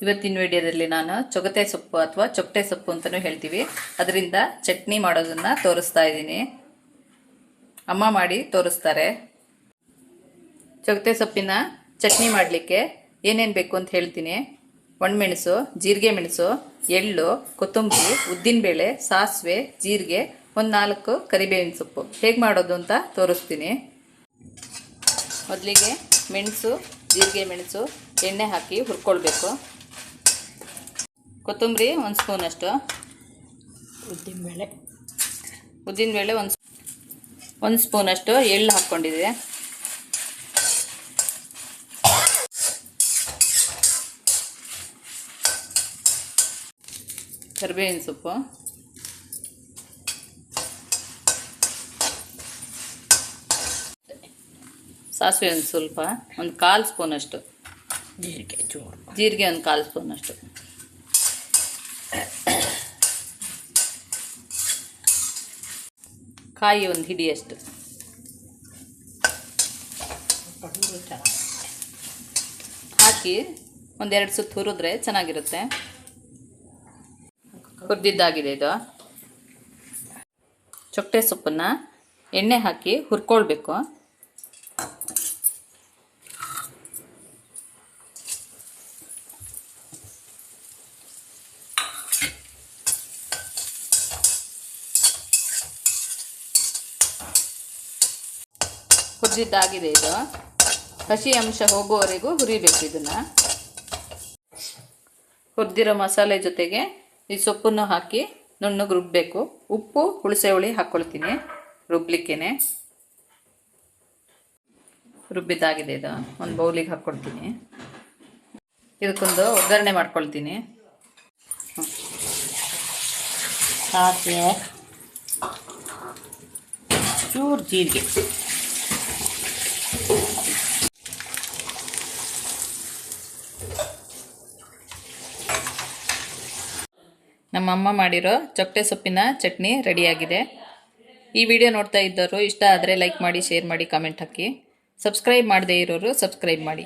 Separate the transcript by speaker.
Speaker 1: ಇವತ್ತಿನ ವಿಡಿಯೋದಲ್ಲಿ ನಾನು ಚೊಗತೆ ಸೊಪ್ಪು ಅಥವಾ ಚೊಗಟೆ ಸೊಪ್ಪು ಅಂತಲೂ ಹೇಳ್ತೀವಿ, ಅದರಿಂದ ಚಟ್ನಿ ಮಾಡೋದನ್ನು ತೋರಿಸ್ತಾ ಇದ್ದೀನಿ. ಅಮ್ಮ ಮಾಡಿ ತೋರಿಸ್ತಾರೆ. ಚೊಗತೆ ಸೊಪ್ಪಿನ ಚಟ್ನಿ ಮಾಡಲಿಕ್ಕೆ ಏನೇನು ಬೇಕು ಅಂತ ಹೇಳ್ತೀನಿ. ಒಣಮೆಣಸು, ಜೀರಿಗೆ ಮೆಣಸು, ಎಳ್ಳು, ಕೊತ್ತಂಬರಿ, ಉದ್ದಿನಬೇಳೆ, ಸಾಸಿವೆ, ಜೀರಿಗೆ, ಒಂದು 4 ಕರಿಬೇವಿನ ಸೊಪ್ಪು. ಹೇಗೆ ಮಾಡೋದು ಅಂತ ತೋರಿಸ್ತೀನಿ. ಮೊದಲಿಗೆ ಮೆಣಸು, ಜೀರಿಗೆ ಮೆಣಸು ಎಣ್ಣೆ ಹಾಕಿ ಹುರ್ಕೊಳ್ಬೇಕು. ಕೊತ್ತಂಬರಿ 1 ಸ್ಪೂನಷ್ಟು, ಉದ್ದಿನಬೇಳೆ 1 ಸ್ಪೂನಷ್ಟು, ಎಳ್ಳು ಹಾಕ್ಕೊಂಡಿದೆ. ಕರಿಬೇವಿನ ಸೊಪ್ಪು, ಸಾಸಿವೆ ಒಂದು ಸ್ವಲ್ಪ, ಒಂದು 1/4 ಸ್ಪೂನಷ್ಟು, ಜೀರಿಗೆ ಒಂದು 1/4 ಸ್ಪೂನಷ್ಟು, ಕಾಯಿ ಒಂದು ಹಿಡಿಯಷ್ಟು, ಹಾಕಿ ಒಂದೆರಡು ಸುತ್ತು ಹುರಿದ್ರೆ ಚೆನ್ನಾಗಿರುತ್ತೆ. ಹುರಿದಿದ್ದಾಗಿದೆ ಇದು. ಚೊಗಟೆ ಸೊಪ್ಪನ್ನು ಎಣ್ಣೆ ಹಾಕಿ ಹುರ್ಕೊಳ್ಬೇಕು. ಹುರಿದಿದ್ದಾಗಿದೆ ಇದು. ಹಸಿ ಅಂಶ ಹೋಗುವವರೆಗೂ ಹುರಿಬೇಕು ಇದನ್ನು. ಹುರಿದಿರೋ ಮಸಾಲೆ ಜೊತೆಗೆ ಈ ಸೊಪ್ಪನ್ನು ಹಾಕಿ ನುಣ್ಣಗೆ ರುಬ್ಬಬೇಕು. ಉಪ್ಪು, ಹುಣಸೆ ಹುಳಿ ಹಾಕ್ಕೊಳ್ತೀನಿ ರುಬ್ಲಿಕ್ಕೇನೆ. ರುಬ್ಬಿದ್ದಾಗಿದೆ ಇದು. ಒಂದು ಬೌಲಿಗೆ ಹಾಕ್ಕೊಳ್ತೀನಿ. ಇದಕ್ಕೊಂದು ಒಗ್ಗರಣೆ ಮಾಡ್ಕೊಳ್ತೀನಿ.
Speaker 2: ಸಾಸಿವೆ, ಚೂರು ಜೀರಿಗೆ,
Speaker 1: ನಮ್ಮಮ್ಮ ಮಾಡಿರೋ ಚೊಗಟೆ ಸೊಪ್ಪಿನ ಚಟ್ನಿ ರೆಡಿಯಾಗಿದೆ. ಈ ವಿಡಿಯೋ ನೋಡ್ತಾ ಇದ್ದವರು ಇಷ್ಟ ಆದರೆ ಲೈಕ್ ಮಾಡಿ, ಶೇರ್ ಮಾಡಿ, ಕಾಮೆಂಟ್ ಹಾಕಿ. ಸಬ್ಸ್ಕ್ರೈಬ್ ಮಾಡದೇ ಇರೋರು ಸಬ್ಸ್ಕ್ರೈಬ್ ಮಾಡಿ.